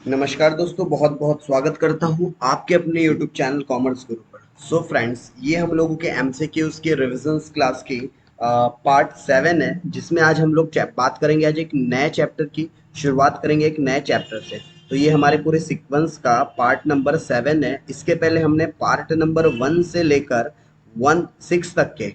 नमस्कार दोस्तों, बहुत बहुत स्वागत करता हूँ आपके अपने YouTube चैनल कॉमर्स गुरु पर। सो फ्रेंड्स, ये हम लोगों के MCQs के रिविजन्स क्लास की पार्ट 7 है, जिसमें आज हम लोग बात करेंगे। आज एक नए चैप्टर की शुरुआत करेंगे, एक नए चैप्टर से। तो ये हमारे पूरे सीक्वेंस का पार्ट नंबर 7 है। इसके पहले हमने पार्ट नंबर 1 से लेकर 6 तक के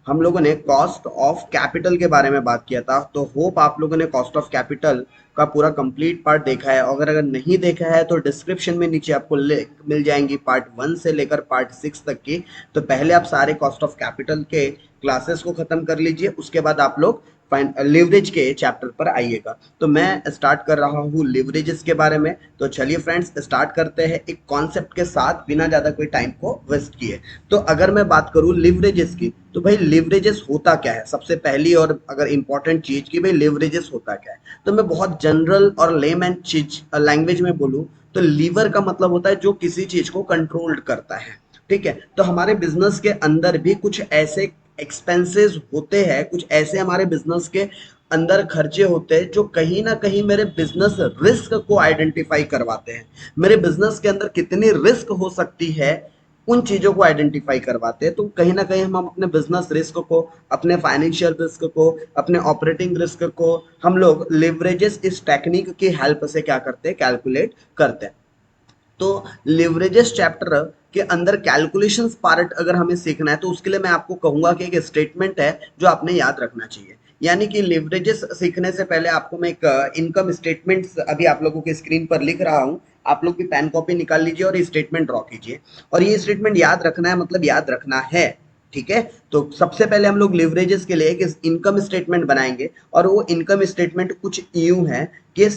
हम लोगों ने कॉस्ट ऑफ कैपिटल के बारे में बात किया था। तो होप आप लोगों ने कॉस्ट ऑफ कैपिटल का पूरा कंप्लीट पार्ट देखा है। अगर नहीं देखा है तो डिस्क्रिप्शन में नीचे आपको लिंक मिल जाएंगी पार्ट 1 से लेकर पार्ट 6 तक की। तो पहले आप सारे कॉस्ट ऑफ कैपिटल के क्लासेस को खत्म कर लीजिए, उसके बाद आप लोग लिवरेज के चैप्टर पर आइएगा। तो मैं स्टार्ट कर रहा हूँ लिवरेजेस के बारे में। तो चलिए फ्रेंड्स, स्टार्ट करते हैं एक कॉन्सेप्ट के साथ, बिना ज़्यादा कोई टाइम को वेस्ट किए। तो अगर मैं बात करूँ लिवरेजेस की, तो भाई लिवरेजेस होता क्या है। सबसे पहली और अगर इंपॉर्टेंट चीज की भाई लिवरेजेस होता क्या है, तो मैं बहुत जनरल और लेमैन चीज लैंग्वेज में बोलूँ तो लीवर का मतलब होता है जो किसी चीज को कंट्रोल करता है। ठीक है, तो हमारे बिजनेस के अंदर भी कुछ ऐसे एक्सपेंसेस होते हैं, कुछ ऐसे हमारे बिजनेस के अंदर खर्चे होते हैं जो कहीं ना कहीं मेरे बिजनेस रिस्क को आइडेंटिफाई करवाते हैं। मेरे बिजनेस के अंदर कितनी रिस्क हो सकती है, उन चीजों को आइडेंटिफाई करवाते हैं। तो कहीं ना कहीं हम अपने बिजनेस रिस्क को, अपने फाइनेंशियल रिस्क को, अपने ऑपरेटिंग रिस्क को हम लोग लिवरेजेस इस टेक्निक की हेल्प से क्या करते हैं, कैलकुलेट करते हैं। तो लिवरेजेस चैप्टर के अंदर कैलकुलेशंस पार्ट अगर हमें सीखना है तो उसके लिए मैं आपको कहूंगा कि एक स्टेटमेंट है जो आपने याद रखना चाहिए। यानी कि लिवरेजेस सीखने से पहले आपको मैं एक इनकम स्टेटमेंट अभी आप लोगों के स्क्रीन पर लिख रहा हूं। आप लोग भी पेन कॉपी निकाल लीजिए और ये स्टेटमेंट ड्रॉ कीजिए। और ये स्टेटमेंट याद रखना है, मतलब याद रखना है। ठीक है, तो सबसे पहले हम लोग लिवरेजेस के लिए एक इनकम स्टेटमेंट बनाएंगे। और वो इनकम स्टेटमेंट कुछ यूं है कि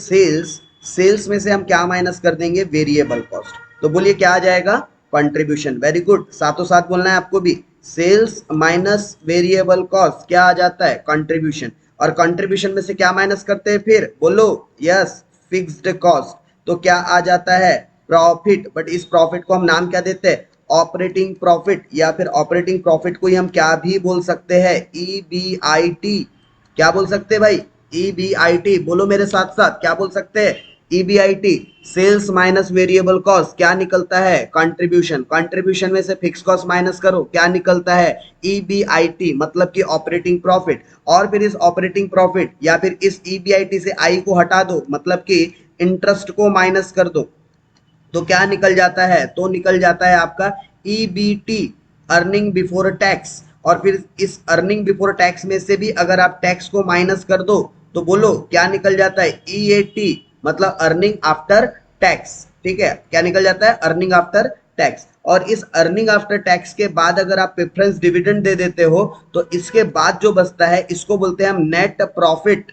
सेल्स में से हम क्या माइनस कर देंगे, वेरिएबल कॉस्ट। तो बोलिए क्या आ जाएगा, कंट्रीब्यूशन। वेरी गुड, साथों साथ बोलना है आपको भी। सेल्स माइनस वेरिएबल कॉस्ट क्या आ जाता है, कंट्रीब्यूशन। और कंट्रीब्यूशन में से क्या माइनस करते हैं, फिर बोलो, यस, फिक्स्ड कॉस्ट। तो क्या आ जाता है, प्रॉफिट। बट इस प्रॉफिट को हम नाम क्या देते हैं, ऑपरेटिंग प्रॉफिट। या फिर ऑपरेटिंग प्रॉफिट को ही हम क्या भी बोल सकते हैं, EBIT। क्या बोल सकते हैं भाई, EBIT। बोलो मेरे साथ साथ, क्या बोल सकते हैं, EBIT। Sales minus variable cost क्या निकलता है, कंट्रीब्यूशन। कंट्रीब्यूशन में से फिक्स कॉस्ट माइनस करो, क्या निकलता है, EBIT, मतलब कि ऑपरेटिंग प्रॉफिट। और फिर इस ऑपरेटिंग प्रॉफिट या फिर इस EBIT से आई को हटा दो, मतलब कि इंटरेस्ट को माइनस कर दो। तो क्या निकल जाता है, तो निकल जाता है आपका EBT, अर्निंग बिफोर टैक्स। और फिर इस अर्निंग बिफोर टैक्स में से भी अगर आप टैक्स को माइनस कर दो तो बोलो क्या निकल जाता है, EAT, मतलब अर्निंग आफ्टर टैक्स। ठीक है, क्या निकल जाता है, अर्निंग आफ्टर टैक्स। और इस अर्निंग आफ्टर टैक्स के बाद अगर आप प्रेफरेंस डिविडेंड दे देते हो तो इसके बाद जो बचता है इसको बोलते हैं हम नेट प्रॉफिट।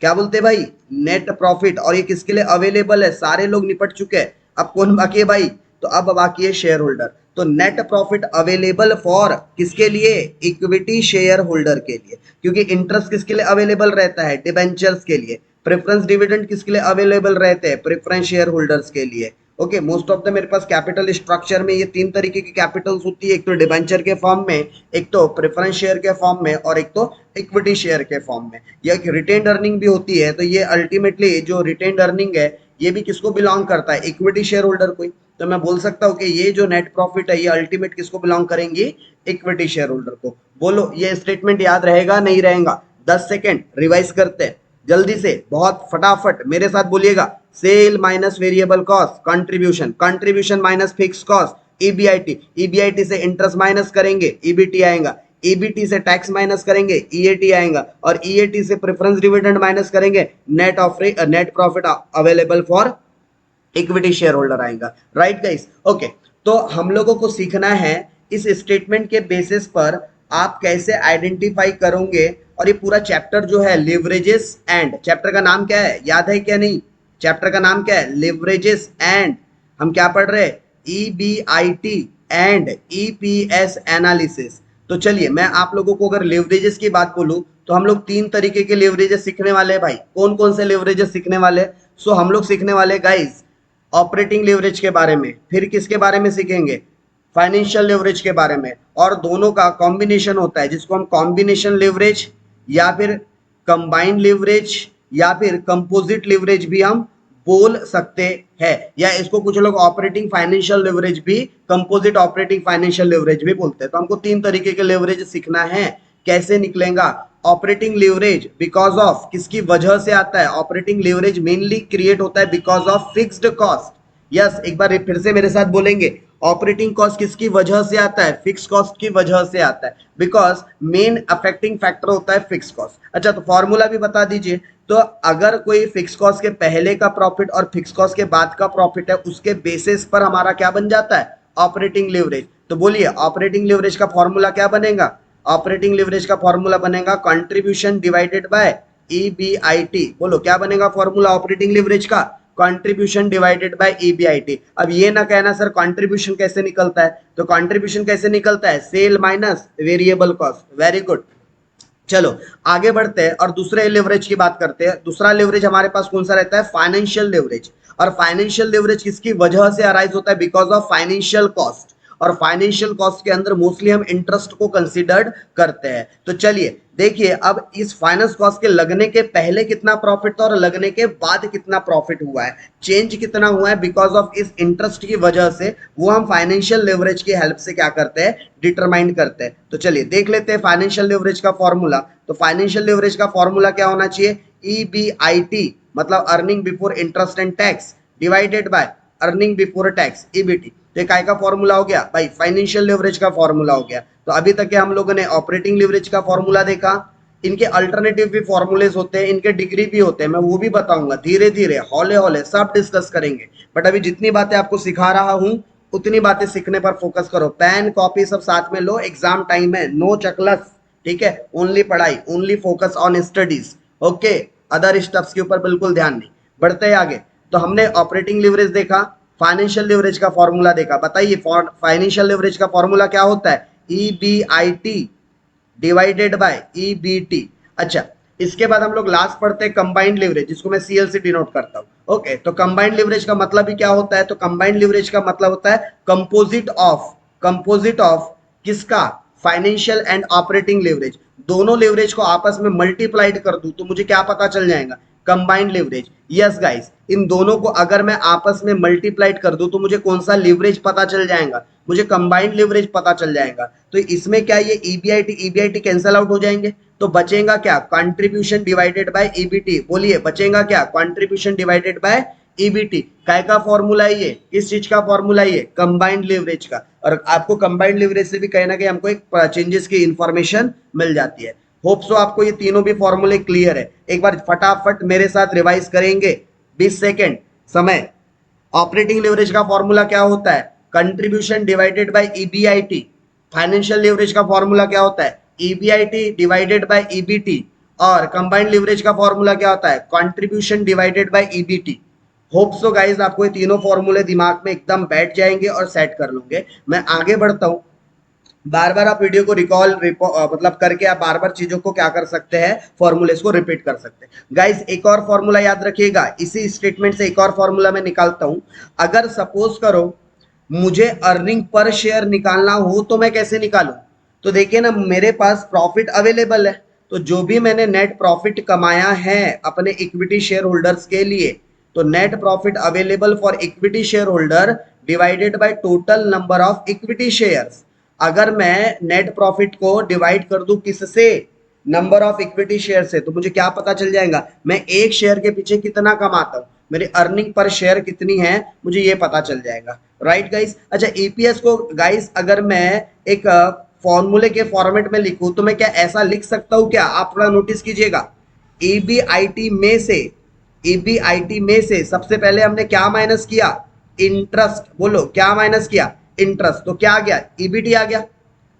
क्या बोलते हैं भाई, नेट प्रॉफिट। और ये किसके लिए अवेलेबल है, सारे लोग निपट चुके हैं, अब कौन बाकी है भाई, तो अब बाकी है शेयर होल्डर। तो नेट प्रॉफिट अवेलेबल फॉर किसके लिए, इक्विटी शेयर होल्डर के लिए। क्योंकि इंटरेस्ट किसके लिए अवेलेबल रहता है, डिबेंचर्स के लिए। प्रेफरेंस डिविडेंड किसके लिए अवेलेबल रहते हैं, प्रेफरेंस शेयर होल्डर्स के लिए। ओके, मोस्ट ऑफ द मेरे पास कैपिटल स्ट्रक्चर में ये तीन तरीके की कैपिटल्स होती है, एक तो डिबेंचर के फॉर्म में, एक तो प्रेफरेंस शेयर के फॉर्म में, और एक तो इक्विटी शेयर के फॉर्म में। या रिटेन्ड अर्निंग भी होती है। तो ये अल्टीमेटली जो रिटेन्ड अर्निंग है ये भी किसको बिलोंग करता है, इक्विटी शेयर होल्डर को। तो मैं बोल सकता हूँ कि ये जो नेट प्रॉफिट है ये अल्टीमेट किसको बिलोंग करेंगी, इक्विटी शेयर होल्डर को। बोलो ये स्टेटमेंट याद रहेगा नहीं रहेगा, 10 सेकेंड रिवाइज करते हैं जल्दी से, बहुत फटाफट मेरे साथ बोलिएगा। Sale minus variable cost, contribution. Contribution minus fix cost, EBIT। EBIT से इंटरेस्ट माइनस करेंगे, EBT आएगा। EBT से टैक्स माइनस करेंगे, EAT आएगा। और EAT से प्रेफरेंस डिविडेंड माइनस करेंगे, net profit available for equity share holder आएगा। Right guys, okay. तो हम लोगों को सीखना है इस स्टेटमेंट के बेसिस पर आप कैसे आइडेंटिफाई करोगे। और ये पूरा चैप्टर जो है लिवरेजेस एंड, चैप्टर का नाम क्या है, याद है क्या नहीं, चैप्टर का नाम क्या है, लिवरेजेस एंड। हम क्या पढ़ रहे हैं, EBIT एंड EPS एनालिसिस। तो चलिए मैं आप लोगों को अगर लिवरेजेस की बात बोलूं तो हम लोग तीन तरीके के लिवरेजेस सीखने वाले हैं भाई। कौन कौन से लिवरेजेस सीखने वाले, सो हम लोग सीखने वाले गाइस ऑपरेटिंग लिवरेज के बारे में, फिर किसके बारे में सीखेंगे, फाइनेंशियल लिवरेज के बारे में। और दोनों का कॉम्बिनेशन होता है जिसको हम कॉम्बिनेशन लिवरेज या फिर कंबाइंड लिवरेज या फिर कंपोजिट लिवरेज भी हम बोल सकते हैं, या इसको कुछ लोग ऑपरेटिंग फाइनेंशियल लेवरेज भी, कंपोजिट ऑपरेटिंग फाइनेंशियल लेवरेज भी बोलते हैं। तो हमको तीन तरीके के लेवरेज सीखना है। कैसे निकलेगा? ऑपरेटिंग लेवरेज बिकॉज ऑफ, किसकी वजह से आता है? ऑपरेटिंग लेवरेज मेनली क्रिएट होता है because of fixed cost. Yes, एक बार फिर से मेरे साथ बोलेंगे, ऑपरेटिंग कॉस्ट किसकी वजह से आता है? फिक्स कॉस्ट की वजह से आता है, बिकॉज मेन अफेक्टिंग फैक्टर होता है फिक्स कॉस्ट। अच्छा, तो फॉर्मूला भी बता दीजिए। तो अगर कोई फिक्स कॉस्ट के पहले का प्रॉफिट और फिक्स कॉस्ट के बाद का प्रॉफिट है, उसके बेसिस पर हमारा क्या बन जाता है? Operating leverage. तो बोलिए ऑपरेटिंग लिवरेज का फॉर्मूला क्या बनेगा? ऑपरेटिंग लिवरेज का फॉर्मूला बनेगा कंट्रीब्यूशन डिवाइडेड बाय ईबीआईटी। बोलो क्या बनेगा फॉर्मूला ऑपरेटिंग लिवरेज का? Contribution divided by EBIT. अब ये ना कहना सर कंट्रीब्यूशन कैसे निकलता है, तो कंट्रीब्यूशन कैसे निकलता है? Sale minus variable cost. Very good. चलो आगे बढ़ते हैं और दूसरे लेवरेज की बात करते हैं। दूसरा लेवरेज हमारे पास कौन सा रहता है? Financial leverage. और फाइनेंशियल लेवरेज किसकी वजह से अराइज होता है? Because of financial cost. और फाइनेंशियल कॉस्ट के अंदर मोस्टली हम इंटरेस्ट को कंसीडर्ड करते हैं। तो चलिए देखिए, अब इस फाइनेंस कॉस्ट के लगने के पहले कितना प्रॉफिट था और लगने के बाद कितना प्रॉफिट हुआ है, चेंज कितना हुआ है बिकॉज ऑफ इस इंटरेस्ट की वजह से, वो हम फाइनेंशियल लेवरेज की हेल्प से क्या करते हैं? डिटरमाइन करते हैं। तो चलिए देख लेते हैं फाइनेंशियल लेवरेज का फॉर्मूला। तो फाइनेंशियल लेवरेज का फॉर्मूला क्या होना चाहिए? ईबीआईटी मतलब earning before interest and tax divided by earning before tax EBT. तो काय का फॉर्मूला हो गया भाई? फाइनेंशियल लेवरेज का फॉर्मूला हो गया। तो अभी तक के हम लोगों ने ऑपरेटिंग लेवरेज का फॉर्मूला देखा। इनके अल्टरनेटिव भी फॉर्मूलेज होते हैं, इनके डिग्री भी होते हैं, मैं वो भी बताऊंगा धीरे धीरे, हौले हौले सब डिस्कस करेंगे। बट अभी जितनी बातें आपको सिखा रहा हूं उतनी बातें सीखने पर फोकस करो। पेन कॉपी सब साथ में लो, एग्जाम टाइम है, नो चकलस, ठीक है? ओनली पढ़ाई, only focus on studies, okay? Other stuffs के ऊपर बिल्कुल ध्यान नहीं। बढ़ते हैं आगे। तो हमने ऑपरेटिंग लिवरेज देखा, फाइनेंशियल लिवरेज का फॉर्मूला देखा। बताइए फाइनेंशियल लिवरेज का फॉर्मूला क्या होता है? EBIT divided by EBT. अच्छा, इसके बाद हम लोग लास्ट पढ़ते हैं कंबाइंड लिवरेज, जिसको मैं सीएल से डिनोट करता हूं। ओके, तो कंबाइंड लिवरेज का मतलब ही क्या होता है? तो कंबाइंड लिवरेज का मतलब होता है कंपोजिट ऑफ किसका? Financial and operating leverage. दोनों लिवरेज को आपस में मल्टीप्लाइड कर दूं तो मुझे क्या पता चल जाएगा? Combined leverage. यस गाइस, इन दोनों को अगर मैं आपस में मल्टीप्लाइड कर दूं तो मुझे कौन सा लिवरेज पता चल जाएगा? मुझे कंबाइंड लिवरेज पता चल जाएगा। तो इसमें क्या ये ईबीआईटी कैंसल आउट हो जाएंगे, तो बचेगा क्या? Contribution divided by EBT. बोलिए बचेगा क्या? Contribution divided by EBT. काय का फॉर्मूला है ये? किस चीज का फॉर्मूला है ये? कंबाइंड लिवरेज का। और आपको कंबाइंड लिवरेज से भी कहीं ना कहीं हमको एक चेंजेस की इंफॉर्मेशन मिल जाती है। होप सो आपको ये तीनों भी फॉर्मूले क्लियर है। एक बार फटाफट मेरे साथ रिवाइज करेंगे, 20 सेकेंड समय। ऑपरेटिंग लिवरेज का फॉर्मूला क्या होता है? Contribution divided by EBIT. Financial leverage का फॉर्मूला क्या होता है? EBIT divided by EBT. और कंबाइंड लिवरेज का फॉर्मूला क्या होता है? Contribution divided by EBT. Hope so guys आपको ये तीनों फॉर्मूले दिमाग में एकदम बैठ जाएंगे और सेट कर लोगे। मैं आगे बढ़ता हूं। बार बार आप वीडियो को मतलब करके आप बार बार चीजों को क्या कर सकते हैं? फॉर्मूलेस को रिपीट कर सकते हैं। गाइस एक और फॉर्मूला याद रखिएगा, इसी स्टेटमेंट से एक और फॉर्मूला मैं निकालता हूं। अगर सपोज करो मुझे अर्निंग पर शेयर निकालना हो तो मैं कैसे निकालूं? तो देखिए ना, मेरे पास प्रॉफिट अवेलेबल है, तो जो भी मैंने नेट प्रॉफिट कमाया है अपने इक्विटी शेयर होल्डर्स के लिए, तो net profit available for equity share holder divided by total number of equity shares. अगर मैं नेट प्रॉफिट को डिवाइड कर दूं किससे? नंबर ऑफ इक्विटी शेयर से, तो मुझे क्या पता चल जाएगा? मैं एक शेयर के पीछे कितना कमाता हूं, मेरी अर्निंग पर शेयर कितनी है, मुझे ये पता चल जाएगा। Right guys? अच्छा, ईपीएस को गाइस अगर मैं एक फॉर्मूले के फॉर्मेट में लिखूं तो मैं क्या ऐसा लिख सकता हूं क्या? आप थोड़ा नोटिस कीजिएगा। ईबीआईटी में से, ईबीआईटी में से सबसे पहले हमने क्या माइनस किया? इंटरेस्ट। बोलो क्या माइनस किया? इंटरेस्ट। तो क्या आ गया? ईबीटी आ गया।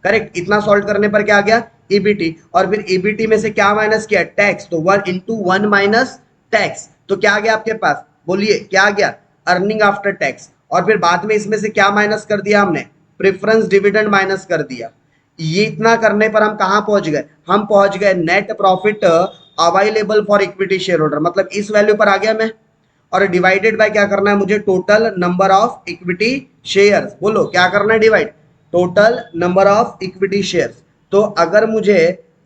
करेक्ट? इतना सॉल्व करने पर क्या आ गया? ईबीटी। और फिर ईबीटी में से क्या माइनस किया? टैक्स। तो 1 इंटू 1 माइनस टैक्स। तो क्या आ गया आपके पास? बोलिए क्या आ गया? Earning after tax. और फिर बाद में इसमें से क्या माइनस कर दिया हमने? प्रेफरेंस डिविडेंड माइनस कर दिया। ये इतना करने पर हम कहां पहुंच गए? हम पहुंच गए net profit available for equity share holder, मतलब इस वैल्यू पर आ गया मैं। और डिवाइडेड बाय क्या करना है मुझे? Total number of equity shares. बोलो क्या करना है? Divide total number of equity shares. तो अगर मुझे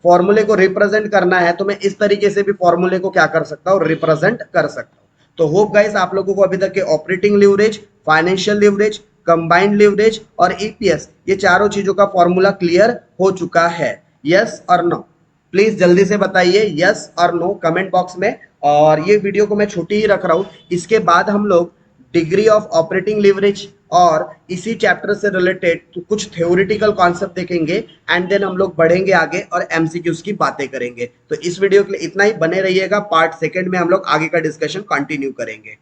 फॉर्मूले को रिप्रेजेंट करना है तो मैं इस तरीके से भी फॉर्मूले को क्या कर सकता हूँ? रिप्रेजेंट कर सकता हूँ। तो होप गाइस आप लोगों को अभी तक के operating leverage, financial leverage, combined leverage और ईपीएस ये चारों चीजों का फॉर्मूला क्लियर हो चुका है। यस और नो? प्लीज जल्दी से बताइए यस और नो कमेंट बॉक्स में। और ये वीडियो को मैं छोटी ही रख रहा हूँ, इसके बाद हम लोग डिग्री ऑफ ऑपरेटिंग लिवरेज और इसी चैप्टर से रिलेटेड तो कुछ थ्योरेटिकल कॉन्सेप्ट देखेंगे एंड देन हम लोग बढ़ेंगे आगे और एमसीक्यूज की बातें करेंगे। तो इस वीडियो के लिए इतना ही, बने रहिएगा, पार्ट सेकंड में हम लोग आगे का डिस्कशन कंटिन्यू करेंगे।